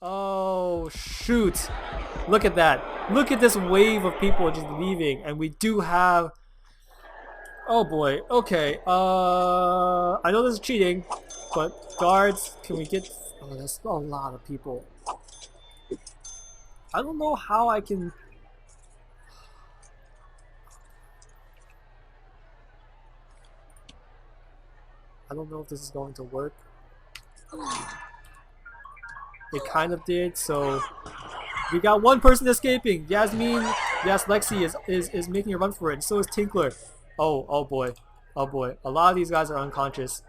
Oh, shoot. Look at that. Look at this wave of people just leaving. And we do have... Oh boy. Okay. I know this is cheating, but guards, can we get... Oh, that's a lot of people. I don't know how I can... I don't know if this is going to work. It kind of did, so we got one person escaping. Yasmin, yes, Lexi is making a run for it, and so is Tinkler. Oh boy, oh boy. A lot of these guys are unconscious.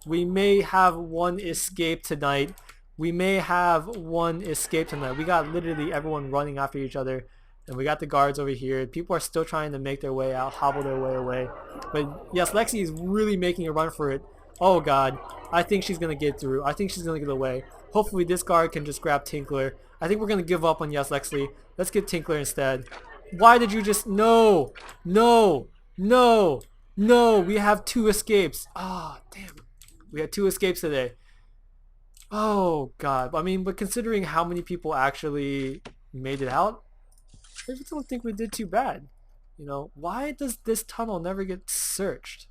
We may have one escape tonight. We may have one escape tonight. We got literally everyone running after each other, and we got the guards over here. People are still trying to make their way out, hobble their way away. But yes, Lexi is really making a run for it. Oh god, I think she's gonna get through. I think she's gonna get away. Hopefully this guard can just grab Tinkler. I think we're gonna give up on Yes Lexi. Let's get Tinkler instead. Why did you just... No! No! No! No! We have 2 escapes. Ah, damn. We had 2 escapes today. Oh god. I mean, but considering how many people actually made it out, I just don't think we did too bad. You know, why does this tunnel never get searched?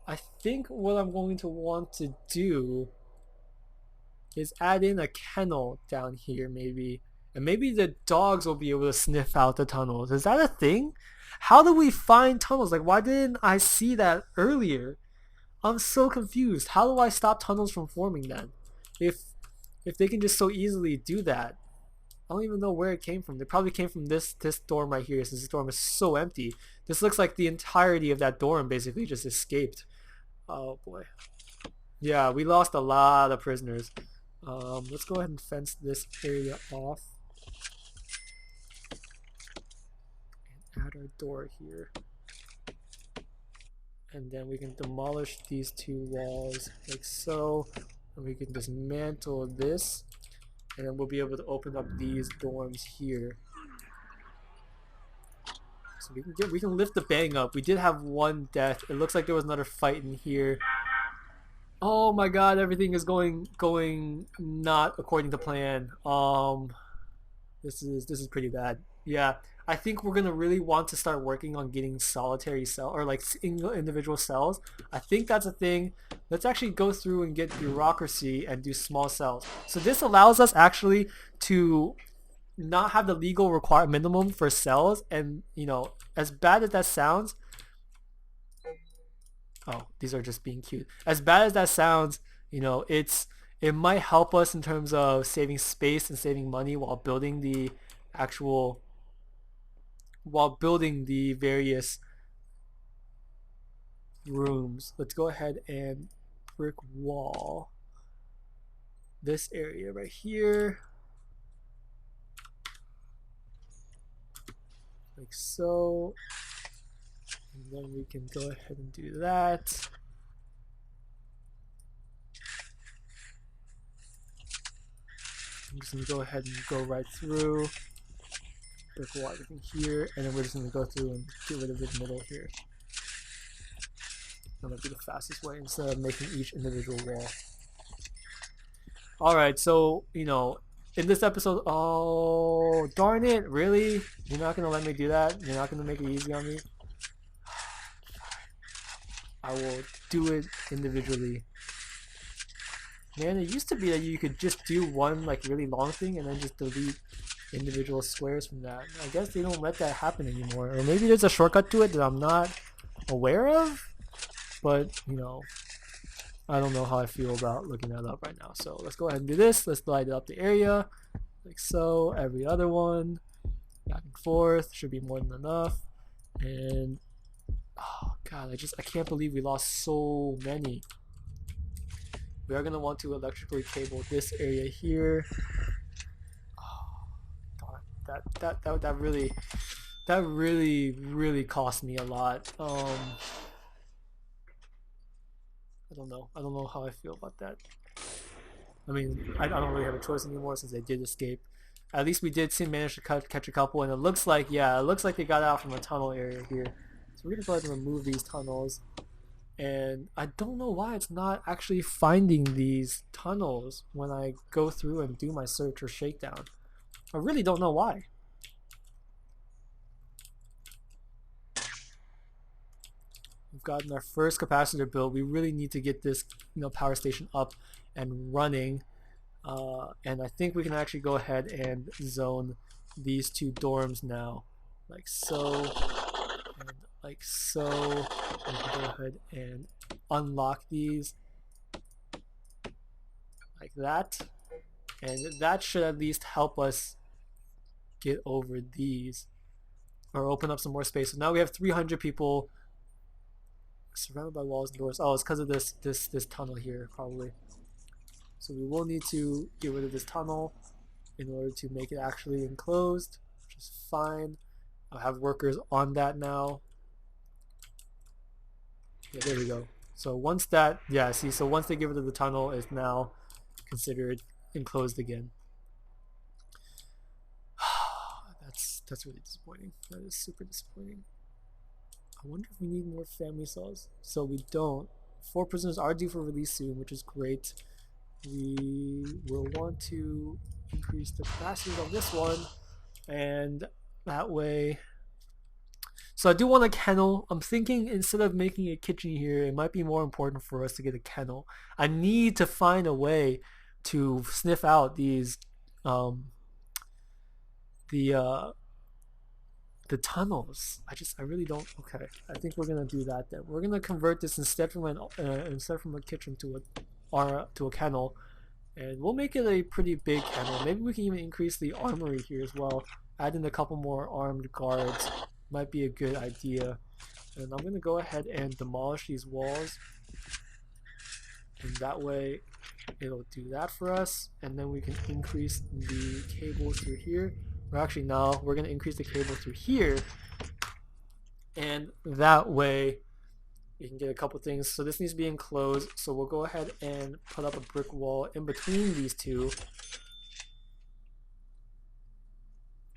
I think what I'm going to want to do is add in a kennel down here maybe. And maybe the dogs will be able to sniff out the tunnels. Is that a thing? How do we find tunnels? Like, why didn't I see that earlier? I'm so confused. How do I stop tunnels from forming then? If they can just so easily do that. I don't even know where it came from. They probably came from this dorm right here, since this dorm is so empty. This looks like the entirety of that dorm basically just escaped. Oh boy. Yeah, we lost a lot of prisoners. Let's go ahead and fence this area off. And add our door here. And then we can demolish these 2 walls like so. And we can dismantle this. And then we'll be able to open up these dorms here. So we can lift the bang up. We did have 1 death. It looks like there was another fight in here. Oh my god, everything is going not according to plan. This is pretty bad. Yeah, I think we're gonna really want to start working on getting solitary cell or like single individual cells. I think that's a thing. Let's actually go through and get bureaucracy and do small cells. So this allows us actually to not have the legal required minimum for cells, and you know, as bad as that sounds, oh, these are just being cute. As bad as that sounds, you know, it might help us in terms of saving space and saving money while building the actual various rooms. Let's go ahead and brick wall this area right here. Like so. And then we can go ahead and do that. I'm just going to go ahead and go right through. Brick wall everything here. And then we're just going to go through and get rid of the middle here. That might be the fastest way instead of making each individual wall. Alright, so, you know, in this episode... Oh, darn it. Really? You're not going to let me do that? You're not going to make it easy on me? I will do it individually. Man, it used to be that you could just do one like really long thing and then just delete individual squares from that. I guess they don't let that happen anymore. Or maybe there's a shortcut to it that I'm not aware of. But, you know, I don't know how I feel about looking that up right now. So let's go ahead and do this. Let's light up the area. Like so. Every other one. Back and forth. Should be more than enough. And... oh god, I can't believe we lost so many. We are gonna want to electrically cable this area here. Oh, darn, that really cost me a lot. I don't know how I feel about that. I mean, I don't really have a choice anymore since they did escape. At least we did manage to catch a couple, and it looks like, yeah, it looks like they got out from a tunnel area here. So we're gonna go ahead and remove these tunnels, And I don't know why it's not actually finding these tunnels when I go through and do my search or shakedown. I really don't know why. We've gotten our first capacitor built. We really need to get this, power station up and running. And I think we can actually go ahead and zone these two dorms now, like so, and like so. We can go ahead and unlock these like that, and that should at least help us get over these or open up some more space. So now we have 300 people surrounded by walls and doors. Oh, it's because of this tunnel here, probably. So we will need to get rid of this tunnel in order to make it actually enclosed, which is fine. I'll have workers on that now. Yeah, there we go. So once that, yeah, see, so once they get rid of the tunnel, it's now considered enclosed again. That's really disappointing. That is super disappointing. I wonder if we need more family cells. So we don't. 4 prisoners are due for release soon, which is great. We will want to increase the capacity on this one, and that way. So I do want a kennel. I'm thinking instead of making a kitchen here, it might be more important for us to get a kennel. I need to find a way to sniff out these the tunnels. I really don't. Okay, I think we're gonna do that then. We're gonna convert this instead from a kitchen to a kennel, and we'll make it a pretty big kennel. Maybe we can even increase the armory here as well. Add in a couple more armed guards might be a good idea. And I'm gonna go ahead and demolish these walls, and that way it'll do that for us. And then we can increase the cables through here. Or actually, no, we're gonna increase the cable through here, and that way you can get a couple things. So this needs to be enclosed, so we'll go ahead and put up a brick wall in between these two,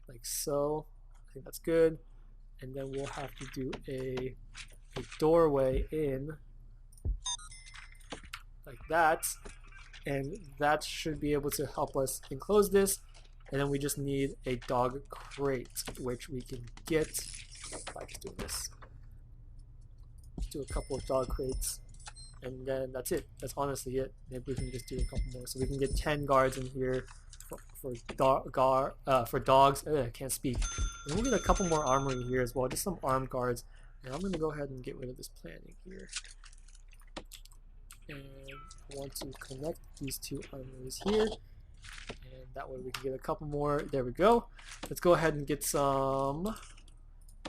like so. I think that's good. And then we'll have to do a doorway in like that, and that should be able to help us enclose this. And then we just need a dog crate, which we can get by just doing this. Do a couple of dog crates, and then that's it. That's honestly it. Maybe we can just do a couple more, so we can get 10 guards in here for dogs. I can't speak. And we'll get a couple more armory here as well, just some armed guards. And I'm gonna go ahead and get rid of this planning here. And I want to connect these two armories here, and that way we can get a couple more. There we go. Let's go ahead and get some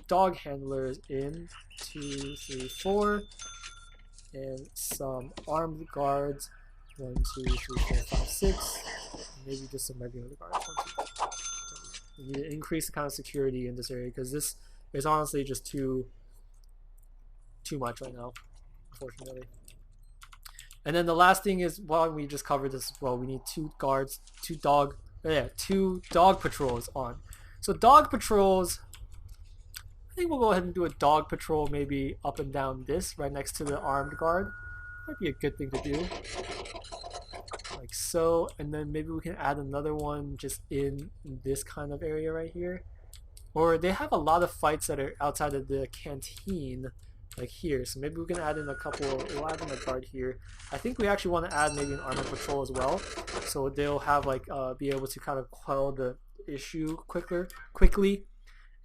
dog handlers in. 2, 3, 4, and some armed guards. 1, 2, 3, 4, 5, 6. Maybe just some regular guards. 1, 2, 3. We need to increase the kind of security in this area because this is honestly just too much right now, unfortunately. And then the last thing is, well, we just covered this as well. We need 2 guards, 2 dog patrols on. So dog patrols, I think we'll go ahead and do a dog patrol maybe up and down this, right next to the armed guard. Might be a good thing to do. Like so, and then maybe we can add another one just in this kind of area right here. Or they have a lot of fights that are outside of the canteen, like here. So maybe we can add in a couple, we'll add in a guard here. I think we actually want to add maybe an armor patrol as well. So they'll have like, be able to kind of quell the issue quickly.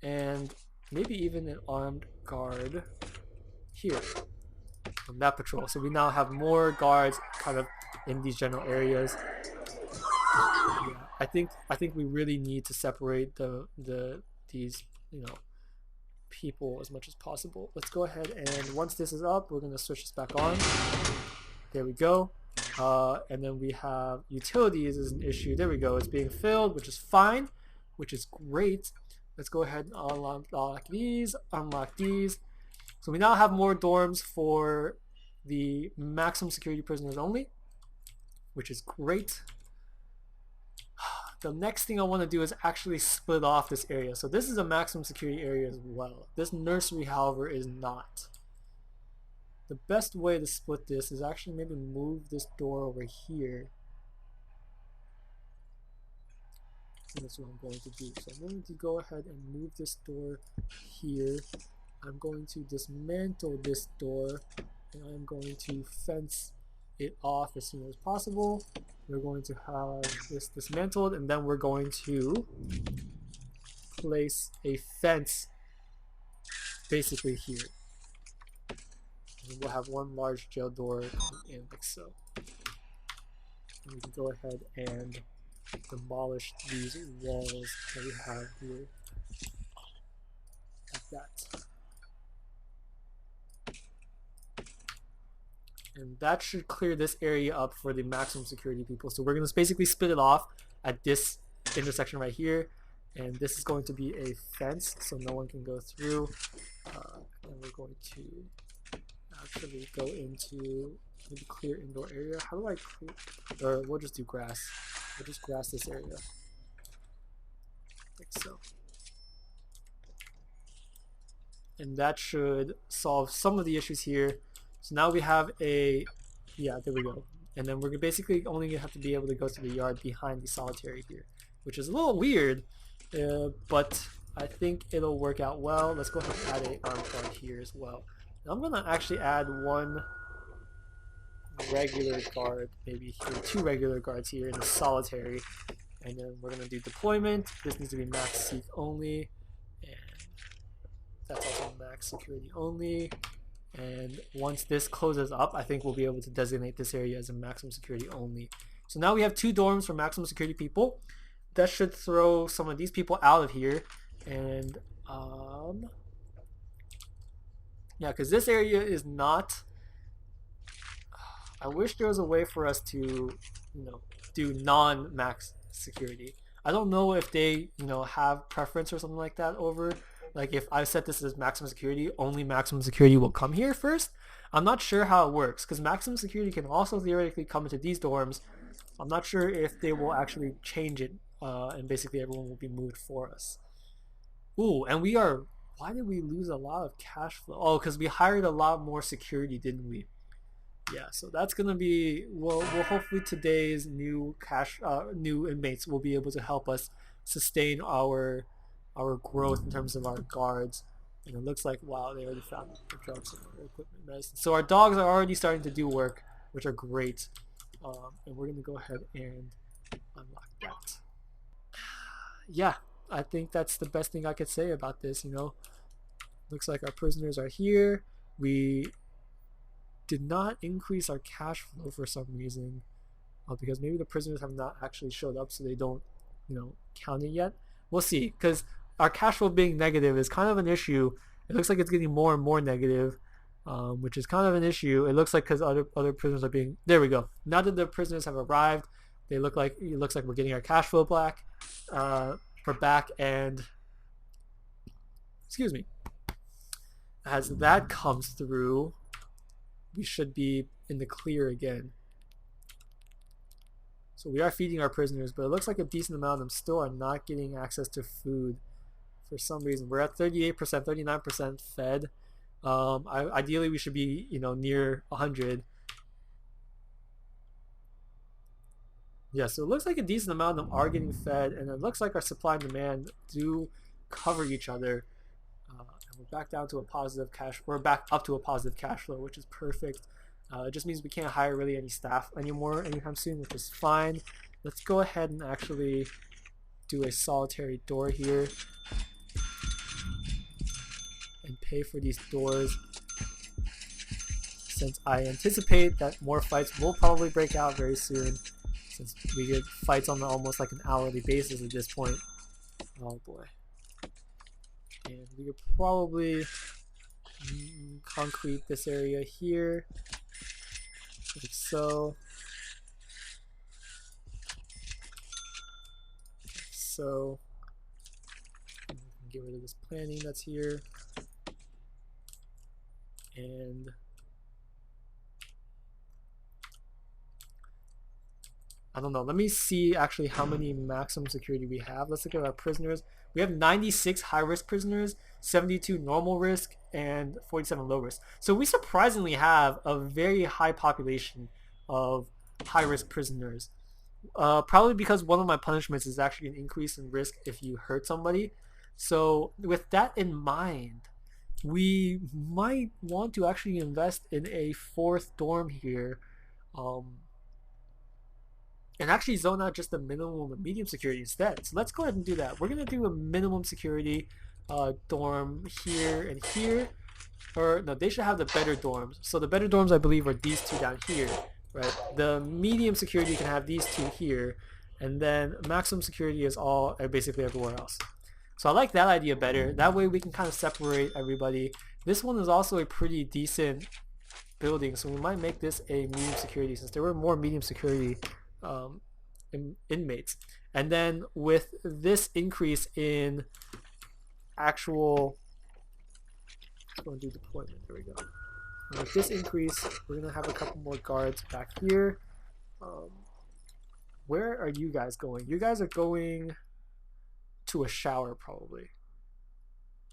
And maybe even an armed guard here from that patrol. So we now have more guards kind of in these general areas. Yeah, I think we really need to separate these people as much as possible. Let's go ahead, and once this is up, we're going to switch this back on. There we go. And then we have utilities is an issue. There we go. It's being filled, which is fine, which is great. Let's go ahead and unlock these, unlock these. So we now have more dorms for the maximum security prisoners only, which is great. The next thing I want to do is actually split off this area. So this is a maximum security area as well. This nursery, however, is not. the best way to split this is actually maybe move this door over here. And that's what I'm going to do. So I'm going to go ahead and move this door here. I'm going to dismantle this door, and I'm going to fence it off as soon as possible. We're going to have this dismantled, and then we're going to place a fence basically here. And we'll have one large jail door come in like so. And we can go ahead and demolish these walls that we have here like that. And that should clear this area up for the maximum security people. So we're going to basically split it off at this intersection right here, and this is going to be a fence so no one can go through. And we're going to actually go into maybe clear indoor area. How do I clear? Or we'll just do grass. We'll just grass this area like so. And that should solve some of the issues here. So now we have a, yeah, there we go. And then we're basically only gonna have to be able to go to the yard behind the solitary here, which is a little weird, but I think it'll work out well. Let's go ahead and add a armed guard here as well. Now I'm gonna actually add one regular guard, maybe here, 2 regular guards here in the solitary, and then we're gonna do deployment. This needs to be max seek only, and that's also max security only. And once this closes up, I think we'll be able to designate this area as a maximum security only. So now we have 2 dorms for maximum security people. That should throw some of these people out of here. And yeah, because this area is not, I wish there was a way for us to, you know, do non-max security. I don't know if they, you know, have preference or something like that over, like if I set this as maximum security, only maximum security will come here first. I'm not sure how it works, because maximum security can also theoretically come into these dorms. I'm not sure if they will actually change it, and basically everyone will be moved for us. Ooh, and we are, why did we lose a lot of cash flow? Oh, because we hired a lot more security, didn't we? Yeah, so that's gonna be, well hopefully today's new new inmates will be able to help us sustain our growth in terms of our guards. And it looks like, wow, they already found the drugs and other equipment, medicine. So our dogs are already starting to do work, which are great. And we're gonna go ahead and unlock that. Yeah, I think that's the best thing I could say about this. You know, looks like our prisoners are here. We did not increase our cash flow for some reason, because maybe the prisoners have not actually showed up, so they don't, you know, count it yet. We'll see, because our cash flow being negative is kind of an issue. It looks like it's getting more and more negative, which is kind of an issue. It looks like because other prisoners are being, there we go. Now that the prisoners have arrived, it looks like we're getting our cash flow back, and excuse me. As that comes through, we should be in the clear again. So we are feeding our prisoners, but it looks like a decent amount of them still are not getting access to food for some reason. We're at 38%, 39% fed. Ideally, we should be, you know, near 100. Yeah, so it looks like a decent amount of them are getting fed, and it looks like our supply and demand do cover each other. And we're back down to a positive cash. We're back up to a positive cash flow, which is perfect. It just means we can't hire really any staff anymore anytime soon, which is fine. Let's go ahead and actually do a solitary door here and pay for these doors, since I anticipate that more fights will probably break out very soon, since we get fights on almost like an hourly basis at this point. Oh boy. And we could probably concrete this area here, like so. So get rid of this planning that's here, and I don't know, let me see actually how many maximum security we have. Let's look at our prisoners. We have 96 high risk prisoners, 72 normal risk, and 47 low risk. So we surprisingly have a very high population of high risk prisoners. Probably because one of my punishments is actually an increase in risk if you hurt somebody. So with that in mind, we might want to actually invest in a fourth dorm here, and actually zone out just the minimum and medium security instead. So let's go ahead and do that. We're gonna do a minimum security dorm here and here, or no, they should have the better dorms. So the better dorms, I believe, are these two down here, right? The medium security can have these two here, and then maximum security is all basically everywhere else. So I like that idea better. That way we can kind of separate everybody. This one is also a pretty decent building, so we might make this a medium security since there were more medium security inmates. And then with this increase in actual, let's go and do deployment. There we go. And with this increase, we're gonna have a couple more guards back here. Where are you guys going? You guys are going to a shower probably.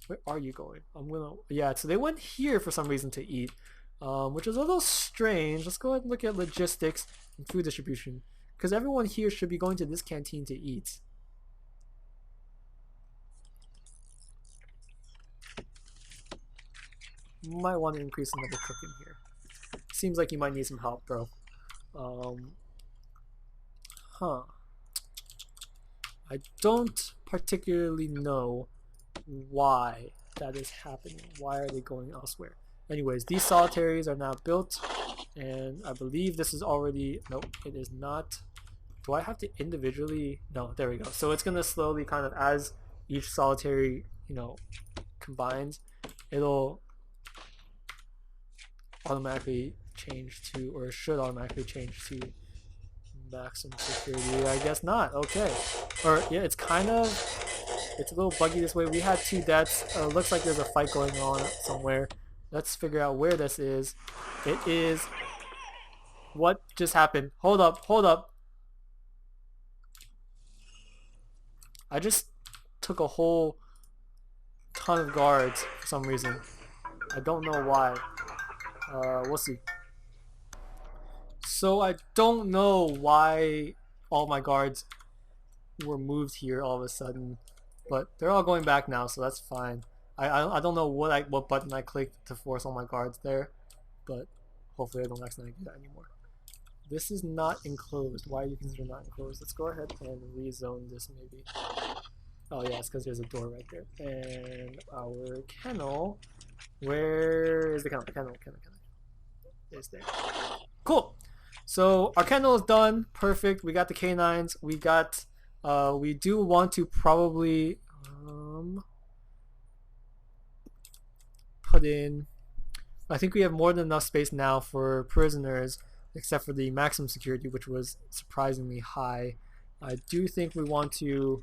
Where are you going? Yeah, so they went here for some reason to eat, which is a little strange. Let's go ahead and look at logistics and food distribution, because everyone here should be going to this canteen to eat. Might want to increase the number of cooking here. Seems like you might need some help, bro. I don't particularly know why that is happening. Why are they going elsewhere? Anyways, these solitaries are now built, and I believe this is already, nope, it is not. Do I have to individually? No, there we go. So it's gonna slowly kind of, as each solitary, combines, it'll automatically change to, or should automatically change to maximum security. I guess not. Okay. Or yeah, it's a little buggy this way. We had 2 deaths. Looks like there's a fight going on somewhere. Let's figure out where this is. It is, what just happened? Hold up. I just took a whole ton of guards for some reason. I don't know why. We'll see. So I don't know why all my guards were moved here all of a sudden, but they're all going back now, so that's fine. I don't know what button I clicked to force all my guards there, but hopefully I don't accidentally do that anymore. This is not enclosed. Why do you consider not enclosed? Let's go ahead and rezone this maybe. Oh yeah, it's because there's a door right there. And our kennel, where is the kennel? Kennel. Is there. Cool. So our kennel is done. Perfect. We got the canines. We got, we do want to probably put in, I think we have more than enough space now for prisoners, except for the maximum security, which was surprisingly high. I do think we want to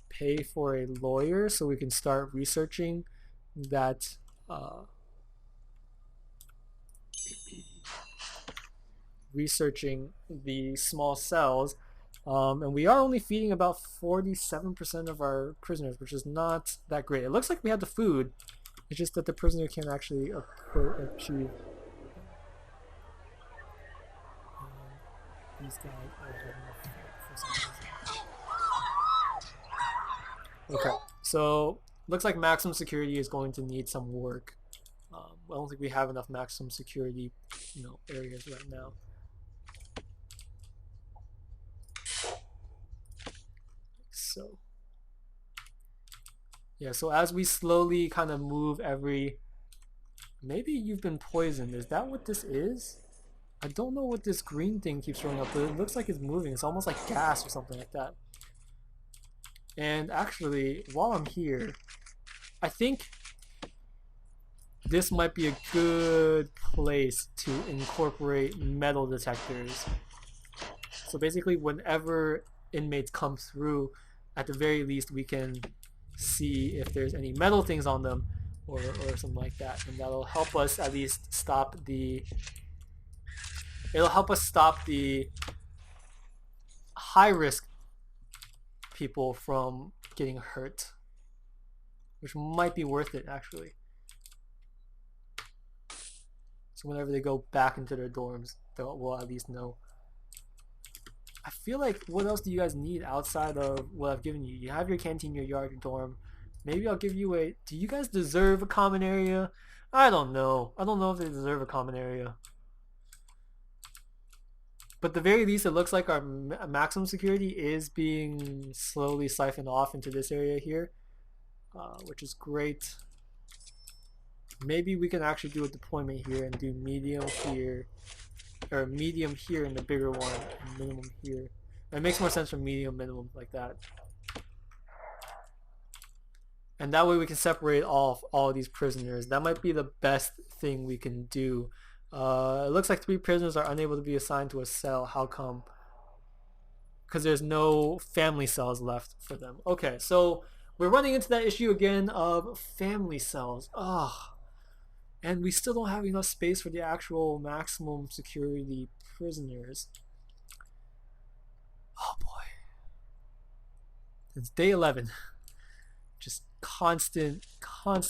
pay for a lawyer so we can start researching that researching the small cells, and we are only feeding about 47% of our prisoners, which is not that great. It looks like we have the food, it's just that the prisoner can't actually achieve. These guys are having a fight for some reason. Okay, so looks like maximum security is going to need some work. I don't think we have enough maximum security, areas right now. So yeah, so as we slowly kind of move maybe you've been poisoned. Is that what this is? I don't know what this green thing keeps showing up, but it looks like it's moving. It's almost like gas or something like that. And actually, while I'm here, I think this might be a good place to incorporate metal detectors. So basically, whenever inmates come through, at the very least we can see if there's any metal things on them or something like that, and that'll help us at least stop the high risk people from getting hurt, which might be worth it actually. So whenever they go back into their dorms, we'll at least know. I feel like, what else do you guys need outside of what I've given you? You have your canteen, your yard, your dorm. Maybe I'll give you a... Do you guys deserve a common area? I don't know. I don't know if they deserve a common area. But at the very least, it looks like our maximum security is being slowly siphoned off into this area here, which is great. Maybe we can actually do a deployment here and do medium here, or medium here in the bigger one, and minimum here. It makes more sense for medium, minimum like that. And that way we can separate off all of these prisoners. That might be the best thing we can do. It looks like 3 prisoners are unable to be assigned to a cell. How come? Because there's no family cells left for them. Okay, so we're running into that issue again of family cells. Ugh. And we still don't have enough space for the actual maximum security prisoners. Oh boy. It's day 11. Just constant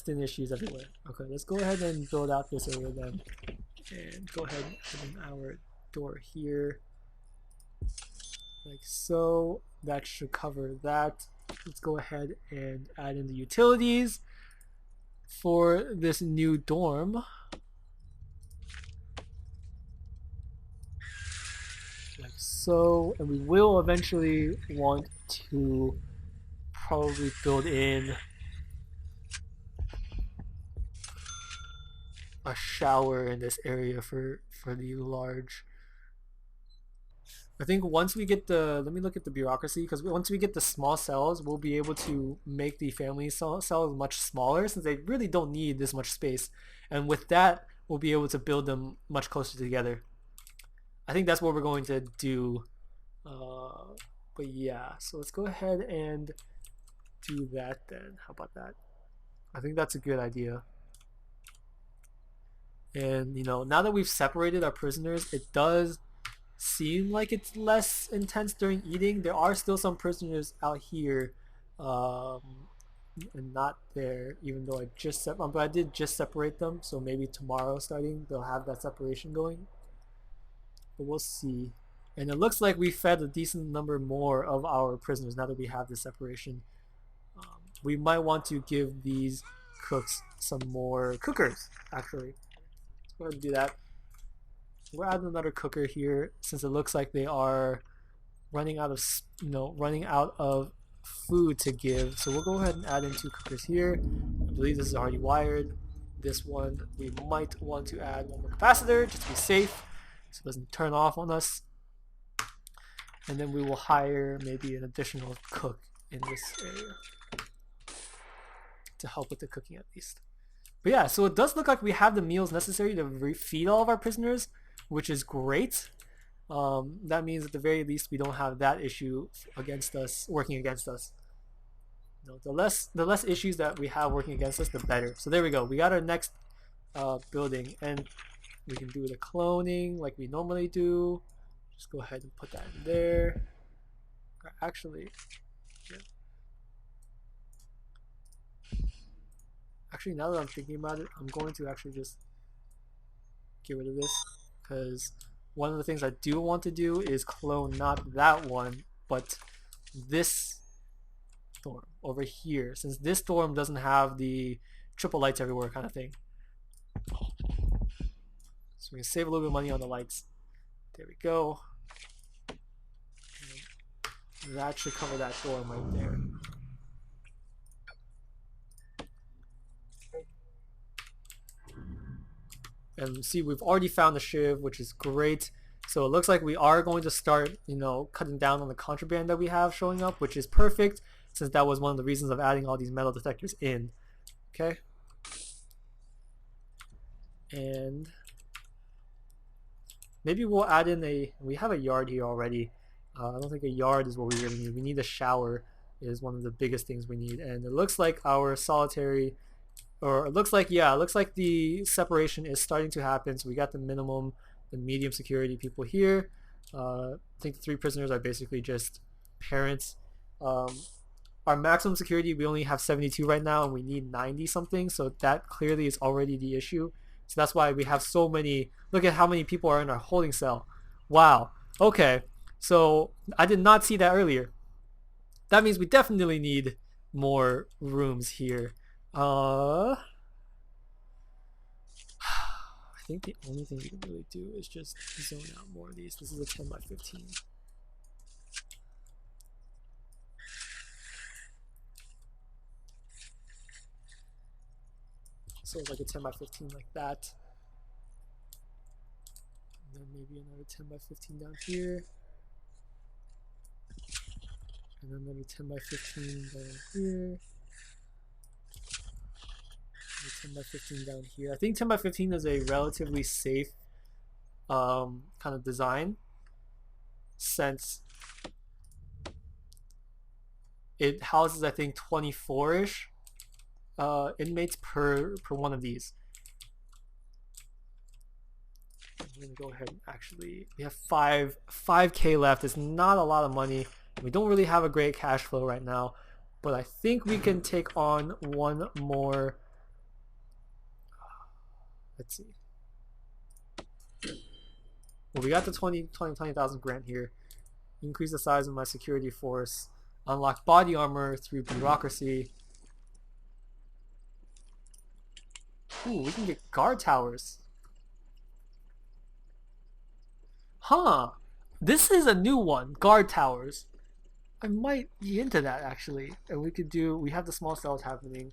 issues everywhere. Okay, let's go ahead and build out this area then. And go ahead and put in our door here. Like so. That should cover that. Let's go ahead and add in the utilities for this new dorm. Like so. And we will eventually want to probably build in a shower in this area for the large. I think once we get the, let me look at the bureaucracy, because once we get the small cells, we'll be able to make the family cells much smaller, since they really don't need this much space. And with that, we'll be able to build them much closer together. I think that's what we're going to do. But yeah, so let's go ahead and do that then. How about that? I think that's a good idea. And you know, now that we've separated our prisoners, it does seem like it's less intense during eating. There are still some prisoners out here and not there, even though but I did just separate them, so maybe tomorrow starting they'll have that separation going, but we'll see. And it looks like we fed a decent number more of our prisoners now that we have the separation. We might want to give these cooks some more cookers, actually. Let's go ahead and do that. We're adding another cooker here since it looks like they are running out of, running out of food to give. So we'll go ahead and add in 2 cookers here. I believe this is already wired. This one we might want to add 1 more capacitor just to be safe, so it doesn't turn off on us. And then we will hire maybe an additional cook in this area to help with the cooking at least. But yeah, so it does look like we have the meals necessary to feed all of our prisoners, which is great. That means at the very least we don't have that issue against us, working against us. The less issues that we have working against us, the better. So there we go. We got our next building, and we can do the cloning like we normally do. Just go ahead and put that in there. Actually, yeah. Actually, now that I'm thinking about it, I'm going to actually just get rid of this, because one of the things I do want to do is clone not that one, but this dorm over here, since this dorm doesn't have the triple lights everywhere kind of thing. So we can save a little bit of money on the lights. There we go. And that should cover that dorm right there. And see, we've already found the shiv, which is great. So it looks like we are going to start, cutting down on the contraband that we have showing up, which is perfect, since that was one of the reasons of adding all these metal detectors in. Okay. And maybe we'll add in we have a yard here already. I don't think a yard is what we really need. We need a shower is one of the biggest things we need. And it looks like our solitary, or it looks like the separation is starting to happen. So we got the minimum, the medium security people here. I think the 3 prisoners are basically just parents. Our maximum security, we only have 72 right now, and we need 90 something. So that clearly is already the issue. So that's why we have so many. Look at how many people are in our holding cell. Wow. Okay. So I did not see that earlier. That means we definitely need more rooms here. I think the only thing we can really do is just zone out more of these. This is a 10 by 15. So it's like a 10 by 15 like that. And then maybe another 10 by 15 down here. And then maybe 10 by 15 down here. 10 by 15 down here. I think 10 by 15 is a relatively safe kind of design, since it houses, I think, 24-ish inmates per one of these. I'm gonna go ahead and actually, we have 5K left. It's not a lot of money. We don't really have a great cash flow right now, but I think we can take on one more. Let's see. Well, we got the 20,000 grant here. Increase the size of my security force. Unlock body armor through bureaucracy. Ooh, we can get guard towers. Huh. This is a new one, guard towers. I might be into that actually. And we have the small cells happening.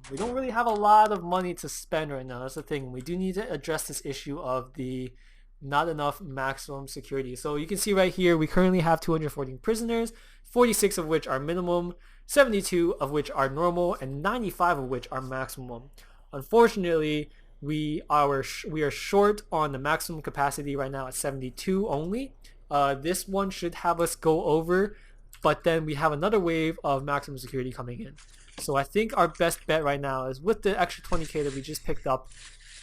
We don't really have a lot of money to spend right now. That's the thing. We do need to address this issue of the not enough maximum security. So you can see right here, we currently have 214 prisoners, 46 of which are minimum, 72 of which are normal, and 95 of which are maximum. Unfortunately, we are short on the maximum capacity right now at 72 only. This one should have us go over, but then we have another wave of maximum security coming in. So I think our best bet right now is with the extra 20K that we just picked up,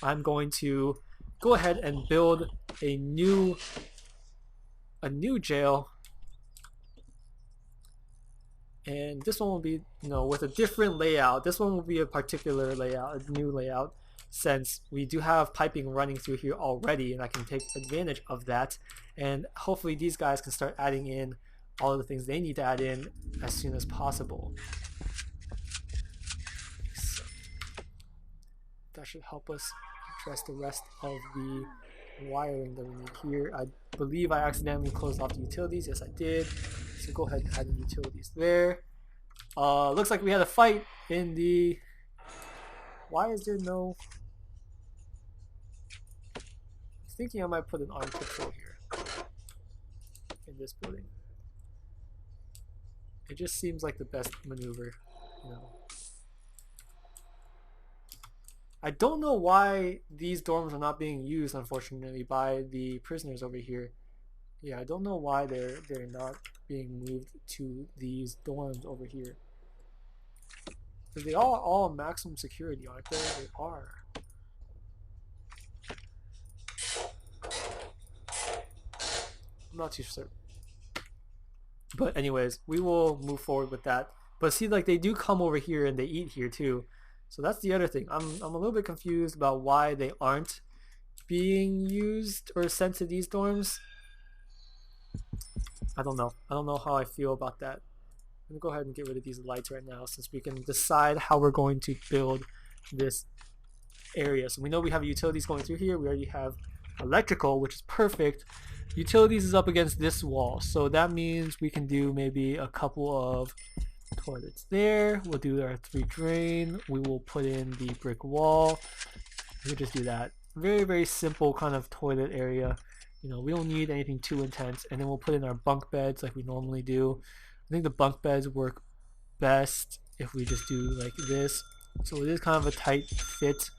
I'm going to go ahead and build a new jail. And this one will be, with a different layout. This one will be a particular layout, a new layout, since we do have piping running through here already, and I can take advantage of that. And hopefully these guys can start adding in all of the things they need to add in as soon as possible. So that should help us address the rest of the wiring that we need here. I believe I accidentally closed off the utilities. Yes, I did. So go ahead and add the utilities there. Looks like we had a fight in the... Why is there no... I'm thinking I might put an armed patrol here in this building. It just seems like the best maneuver, I don't know why these dorms are not being used, unfortunately, by the prisoners over here. Yeah, I don't know why they're not being moved to these dorms over here. Because they are all maximum security, aren't they? They are. I'm not too certain. But anyways, we will move forward with that. But see, like, they do come over here and they eat here too. So that's the other thing. I'm a little bit confused about why they aren't being used or sent to these dorms. I don't know. I don't know how I feel about that. I'm gonna go ahead and get rid of these lights right now, since we can decide how we're going to build this area. So we know we have utilities going through here. We already have electrical, which is perfect. Utilities is up against this wall, so that means we can do maybe a couple of toilets there. We'll do our 3 drain. We will put in the brick wall. We'll just do that. Very, very simple kind of toilet area. We don't need anything too intense. And then we'll put in our bunk beds like we normally do. I think the bunk beds work best if we just do like this. So it is kind of a tight fit.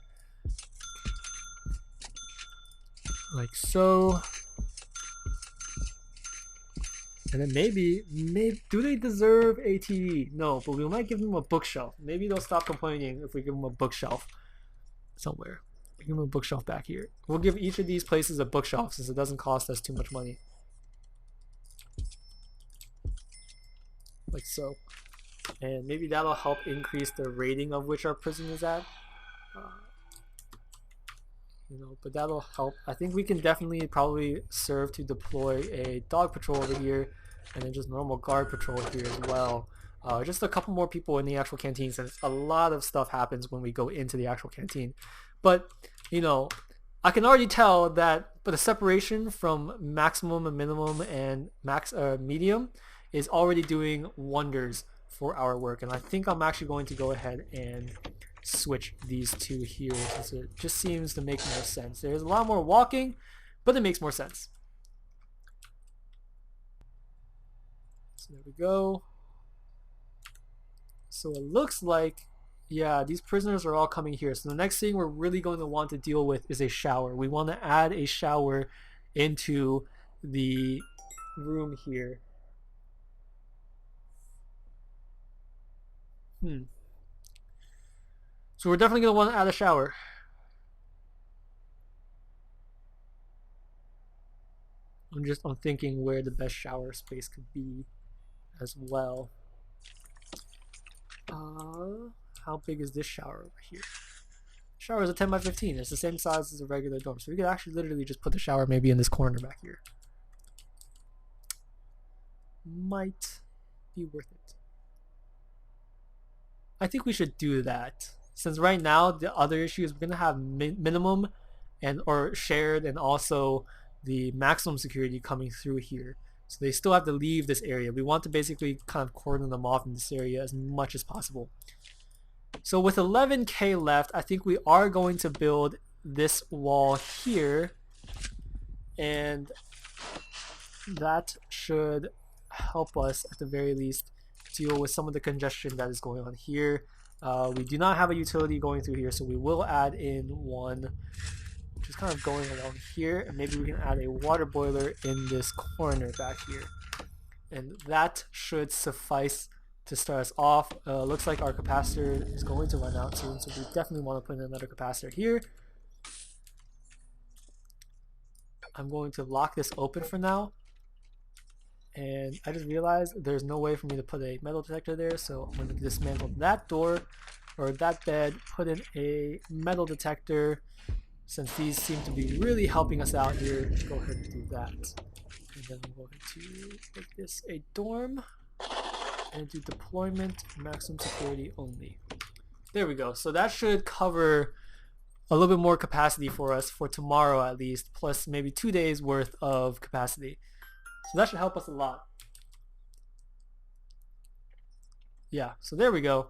Like so. And then maybe do they deserve a TV? No, but we might give them a bookshelf. Maybe they'll stop complaining if we give them a bookshelf somewhere. We give them a bookshelf back here. We'll give each of these places a bookshelf since it doesn't cost us too much money. Like so. And maybe that'll help increase the rating of which our prison is at. you know, but that'll help. I think we can definitely probably serve to deploy a dog patrol over here, and then just normal guard patrol here as well. Just a couple more people in the actual canteen, since a lot of stuff happens when we go into the actual canteen. But you know, I can already tell that, but the separation from maximum and minimum and medium is already doing wonders for our work, and I think I'm actually going to go ahead and switch these two here, since it just seems to make more sense. There's a lot more walking, but it makes more sense. So there we go. So it looks like, yeah, these prisoners are all coming here. So the next thing we're really going to want to deal with is a shower. We want to add a shower into the room here. So we're definitely going to want to add a shower. I'm thinking where the best shower space could be as well. How big is this shower over here? Shower is a 10 by 15. It's the same size as a regular dorm. So we could actually literally just put the shower maybe in this corner back here. Might be worth it. I think we should do that. Since right now the other issue is we're going to have minimum and or shared and also the maximum security coming through here. So they still have to leave this area. We want to basically kind of cordon them off in this area as much as possible. So with 11K left, I think we are going to build this wall here, and that should help us at the very least deal with some of the congestion that is going on here. We do not have a utility going through here, so we will add in one, which is kind of going along here, and maybe we can add a water boiler in this corner back here, and that should suffice to start us off. Looks like our capacitor is going to run out soon, so we definitely want to put in another capacitor here. I'm going to lock this open for now, and I just realized there's no way for me to put a metal detector there, so I'm going to dismantle that door or that bed, put in a metal detector. Since these seem to be really helping us out here, go ahead and do that. And then I'm going to make this a dorm and do deployment maximum security only. There we go. So that should cover a little bit more capacity for us for tomorrow at least, plus maybe 2 days worth of capacity. So that should help us a lot. Yeah, so there we go.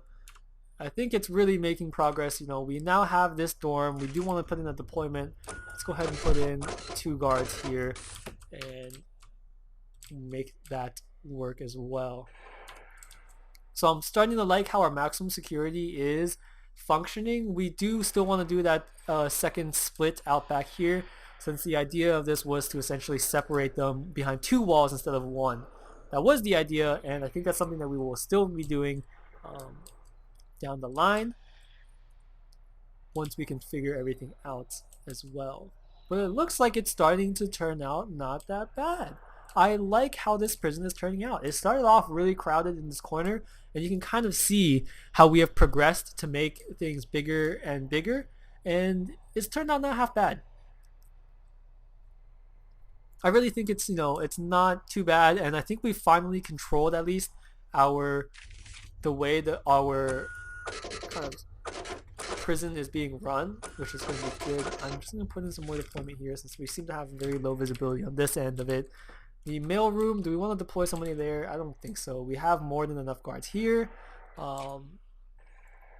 I think it's really making progress. You know, we now have this dorm. We do want to put in a deployment. Let's go ahead and put in 2 guards here and make that work as well. So I'm starting to like how our maximum security is functioning. We do still want to do that second split out back here, since the idea of this was to essentially separate them behind 2 walls instead of 1. That was the idea, and I think that's something that we will still be doing down the line once we can figure everything out as well. But it looks like it's starting to turn out not that bad. I like how this prison is turning out. It started off really crowded in this corner, and you can kind of see how we have progressed to make things bigger and bigger, and it's turned out not half bad. I really think it's, you know, it's not too bad, and I think we finally controlled at least the way that our kind of prison is being run, which is going to be good. I'm just going to put in some more deployment here since we seem to have very low visibility on this end of it. The mail room, do we want to deploy somebody there? I don't think so. We have more than enough guards here.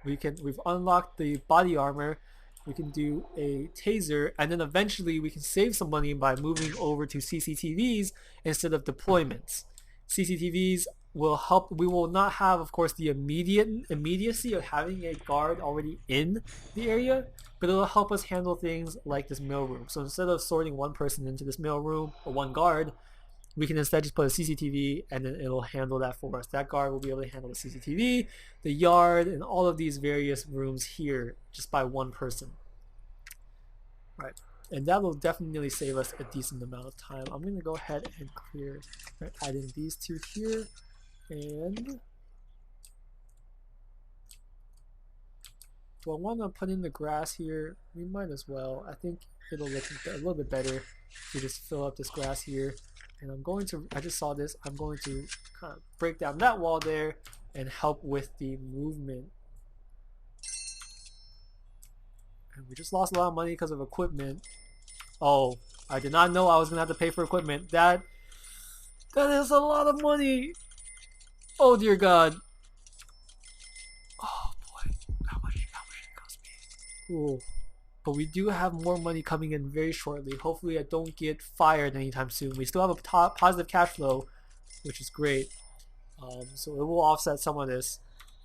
We've unlocked the body armor. We can do a taser, and then eventually we can save some money by moving over to CCTVs instead of deployments. CCTVs will help. We will not have, of course, the immediacy of having a guard already in the area, but it'll help us handle things like this mailroom. So instead of sorting one person into this mailroom or one guard, we can instead just put a CCTV, and then it'll handle that for us. That guard will be able to handle the CCTV, the yard, and all of these various rooms here just by one person. Right. And that will definitely save us a decent amount of time. I'm going to go ahead and clear, right, add in these 2 here, and Do I want to put in the grass here? We might as well. I think it'll look a little bit better to just fill up this grass here. And I'm going to, I just saw this, I'm going to kind of break down that wall there and help with the movement. And we just lost a lot of money because of equipment. Oh, I did not know I was going to have to pay for equipment. That is a lot of money. Oh dear God. Oh boy, how much did it cost me? Ooh. But we do have more money coming in very shortly. Hopefully I don't get fired anytime soon. We still have a positive cash flow, which is great. So it will offset some of this,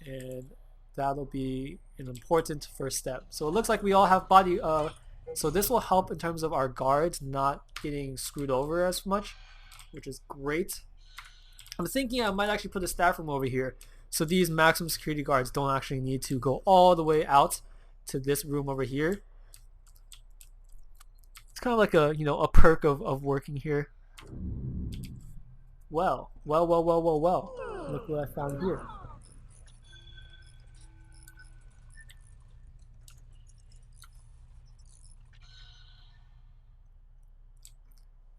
and that'll be an important first step. So it looks like we all have body, so this will help in terms of our guards not getting screwed over as much, which is great. I'm thinking I might actually put a staff room over here, so these maximum security guards don't actually need to go all the way out to this room over here. It's kind of like a, you know, a perk of working here. Well. Look what I found here.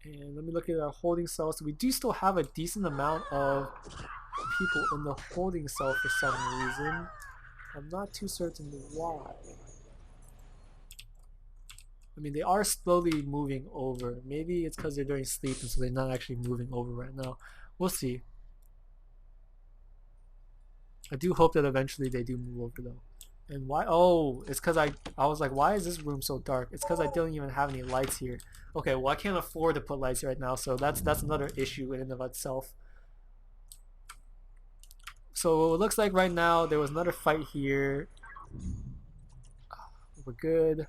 And let me look at our holding cell. So we do still have a decent amount of people in the holding cell for some reason. I'm not too certain why. I mean, they are slowly moving over. Maybe it's because they're during sleep and so they're not actually moving over right now. We'll see. I do hope that eventually they do move over though. And why? Oh, it's because I was like, why is this room so dark? It's because I don't even have any lights here. Okay, well I can't afford to put lights right now, so that's another issue in and of itself. So it looks like right now there was another fight here. We're good.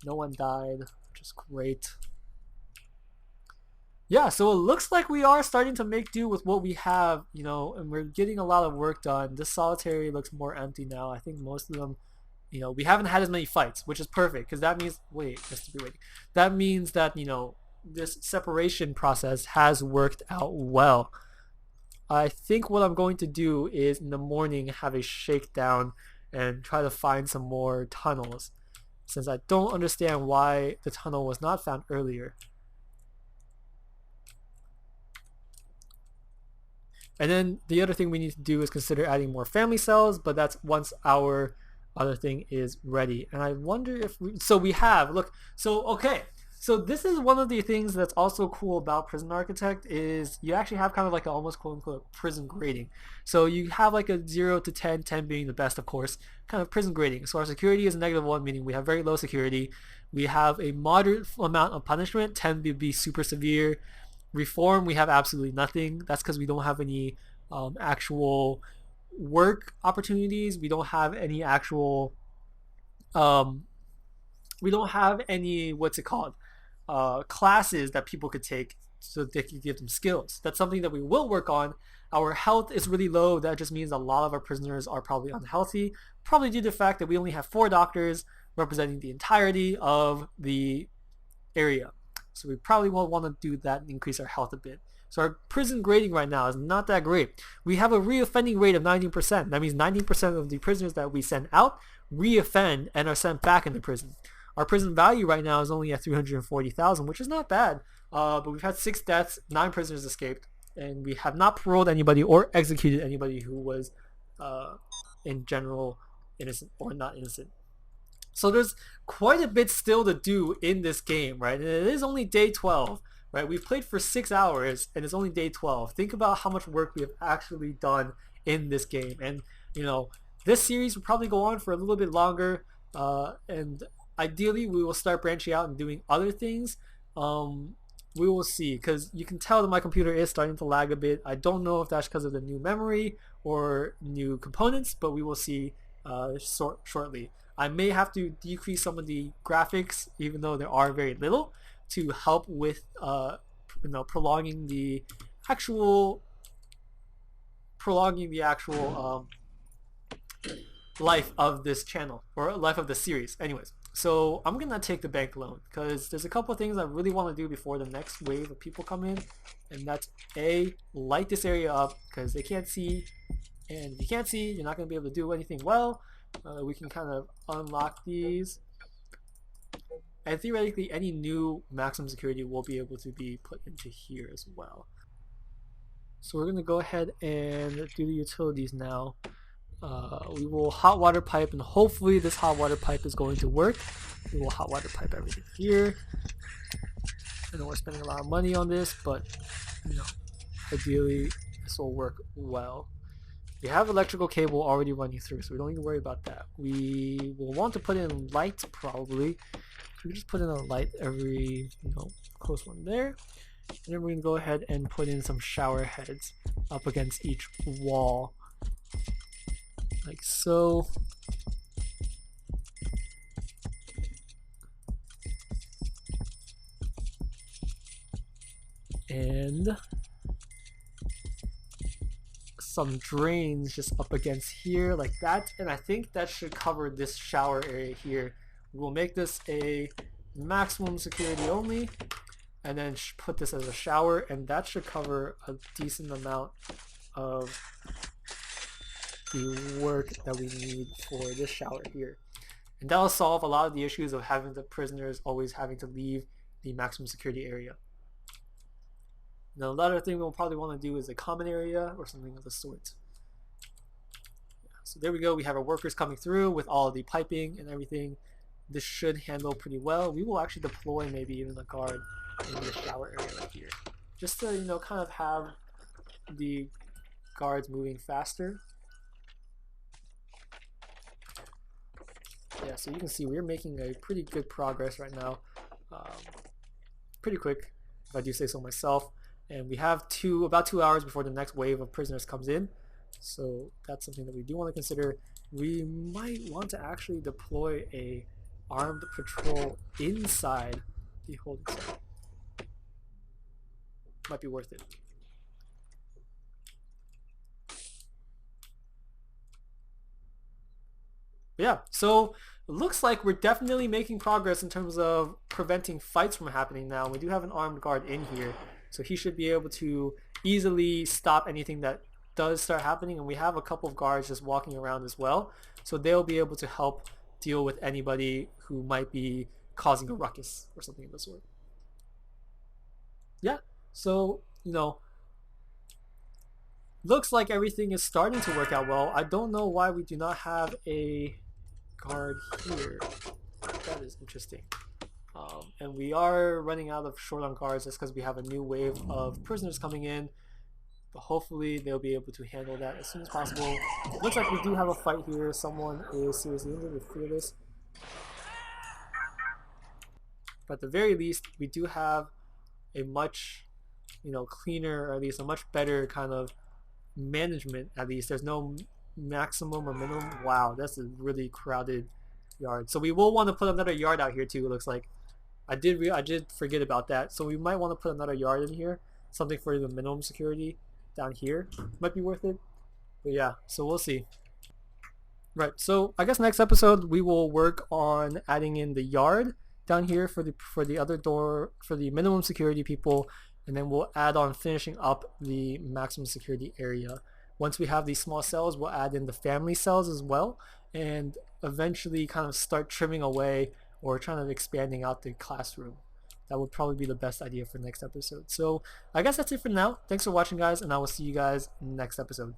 No one died, which is great. Yeah, so it looks like we are starting to make do with what we have, you know, and we're getting a lot of work done. This solitary looks more empty now. I think most of them, you know, we haven't had as many fights, which is perfect because that means, that means that, you know, this separation process has worked out well. I think what I'm going to do is in the morning have a shakedown and try to find some more tunnels, since I don't understand why the tunnel was not found earlier. And then the other thing we need to do is consider adding more family cells, but that's once our other thing is ready. And I wonder if we have, look, so okay. So this is one of the things that's also cool about Prison Architect is you actually have kind of like an almost quote unquote prison grading. So you have like a 0 to 10, 10 being the best of course, kind of prison grading. So our security is -1, meaning we have very low security. We have a moderate amount of punishment, 10 would be super severe. Reform, we have absolutely nothing. That's because we don't have any actual work opportunities. We don't have any actual we don't have any, what's it called, classes that people could take so they can give them skills. That's something that we will work on. Our health is really low. That just means a lot of our prisoners are probably unhealthy, probably due to the fact that we only have 4 doctors representing the entirety of the area. So we probably will want to do that and increase our health a bit. So our prison grading right now is not that great. We have a reoffending rate of 19%. That means 19% of the prisoners that we send out reoffend and are sent back into prison. Our prison value right now is only at 340,000, which is not bad. But we've had 6 deaths, 9 prisoners escaped, and we have not paroled anybody or executed anybody who was in general innocent or not innocent. So there's quite a bit still to do in this game, right? And it is only day 12, right? We've played for 6 hours and it's only day 12. Think about how much work we have actually done in this game. And, you know, this series will probably go on for a little bit longer. And ideally, we will start branching out and doing other things. We will see, because you can tell that my computer is starting to lag a bit. I don't know if that's because of the new memory or new components, but we will see shortly. I may have to decrease some of the graphics, even though there are very little, to help with prolonging the actual life of this channel, or life of the series. Anyways, so I'm gonna take the bank loan because there's a couple of things I really want to do before the next wave of people come in, and that's A, light this area up because they can't see, and if you can't see, you're not gonna be able to do anything well. We can kind of unlock these. And theoretically, any new maximum security will be able to be put into here as well. So we're going to go ahead and do the utilities now. We will hot water pipe, and hopefully this hot water pipe is going to work. We will hot water pipe everything here. I know we're spending a lot of money on this, but you know, ideally this will work well. We have electrical cable already running through, so we don't need to worry about that. We will want to put in lights probably. So we just put in a light every, close one there. And then we're going to go ahead and put in some shower heads up against each wall. Like so. And some drains just up against here like that, and I think that should cover this shower area here. We'll make this a maximum security only, and then put this as a shower, and that should cover a decent amount of the work that we need for this shower here. And that'll solve a lot of the issues of having the prisoners always having to leave the maximum security area. Now, another thing we'll probably want to do is a common area or something of the sort. So there we go. We have our workers coming through with all the piping and everything. This should handle pretty well. We will actually deploy maybe even a guard in the shower area right here, just to kind of have the guards moving faster. Yeah, so you can see we're making a pretty good progress right now. Pretty quick, if I do say so myself. And we have about 2 hours before the next wave of prisoners comes in. So that's something that we do want to consider. We might want to actually deploy a armed patrol inside the holding cell. Might be worth it. But yeah, so it looks like we're definitely making progress in terms of preventing fights from happening now. We do have an armed guard in here, so he should be able to easily stop anything that does start happening, and we have a couple of guards just walking around as well, so they'll be able to help deal with anybody who might be causing a ruckus or something of the sort. Yeah, so looks like everything is starting to work out well. I don't know why we do not have a guard here. That is interesting. And we are running out of short on guards just because we have a new wave of prisoners coming in, but hopefully they'll be able to handle that as soon as possible. Looks like we do have a fight here. Someone is seriously injured with Fearless, but at the very least we do have a much cleaner, or at least a much better kind of management. At least there's no maximum or minimum. Wow, that's a really crowded yard, so we will want to put another yard out here too. It looks like I did forget about that, so we might want to put another yard in here, something for the minimum security down here. Might be worth it, but yeah, so we'll see. Right, so I guess next episode we will work on adding in the yard down here for the other door for the minimum security people, and then we'll add on finishing up the maximum security area. Once we have these small cells, we'll add in the family cells as well, and eventually kind of start trimming away or trying to expanding out the classroom. That would probably be the best idea for next episode. So I guess that's it for now. Thanks for watching, guys, and I will see you guys next episode.